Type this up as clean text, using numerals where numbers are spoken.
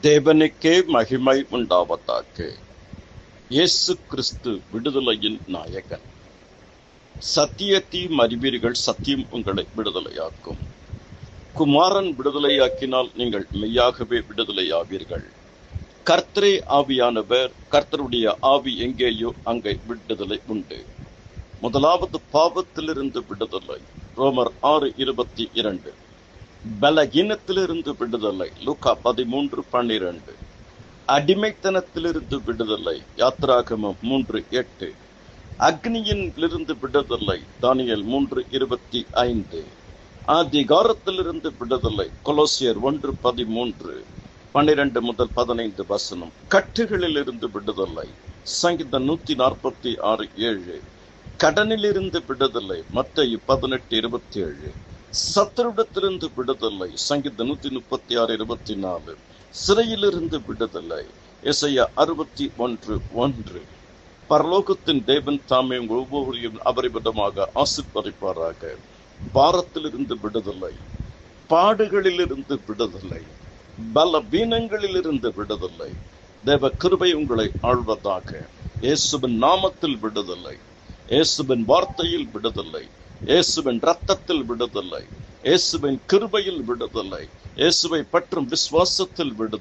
தேவனுக்கே மகிமை உண்டாவதாக. இயேசு கிறிஸ்து விடுதலையின் நாயகன். சத்தியத்தையும் அறிவீர்கள், சத்தியம் உங்களை விடுதலையாக்கும். குமாரன் விடுதலையாக்கினால் நீங்கள் மெய்யாகவே விடுதலையாவீர்கள். கர்த்தரே ஆவியானவர், கர்த்தருடைய ஆவி எங்கேயோ அங்கே விடுதலை உண்டு. முதலாவது பாவத்திலிருந்து விடுதலை, ரோமர் 6:22. பலகீனத்திலிருந்து விடுதலை, லூக்கா 13:12. அடிமைத்தனத்திலிருந்து விடுதலை, யாத்திராகமம் 3:8. அக்னியிலிருந்து விடுதலை, தானியேல் 3:25. அதிகாரத்திலிருந்து விடுதலை, கொலோசியர் 1:13, 12 முதல் 15 வசனம். கட்டுகளிலிருந்து விடுதலை, சங்கீதம் 146:7. கடனிலிருந்து விடுதலை, மத்தேயு 18:27. சத்துருடத்திலிருந்து விடுதலை, சங்கீதம் 136:24. சிறையிலிருந்து விடுதலை, எசையா 61:1. பரலோகத்தின் தேவன் தாமே ஒவ்வொருவரையும் அபரிமிதமாக ஆசீர்வதிப்பாராக. பாரத்திலிருந்து விடுதலை, பாடுகளிலிருந்து விடுதலை, பலவீனங்களிலிருந்து விடுதலை. தேவ கிருபை உங்களை ஆள்வதாக. இயேசுவின் நாமத்தில் விடுதலை, இயேசுவின் வார்த்தையில் விடுதலை, இயேசுவின் இரத்தத்தில் விடுதலை, இயேசுவின் கிருபையில் விடுதலை, இயேசுவை பற்றும் விசுவாசத்தில் விடுதலை.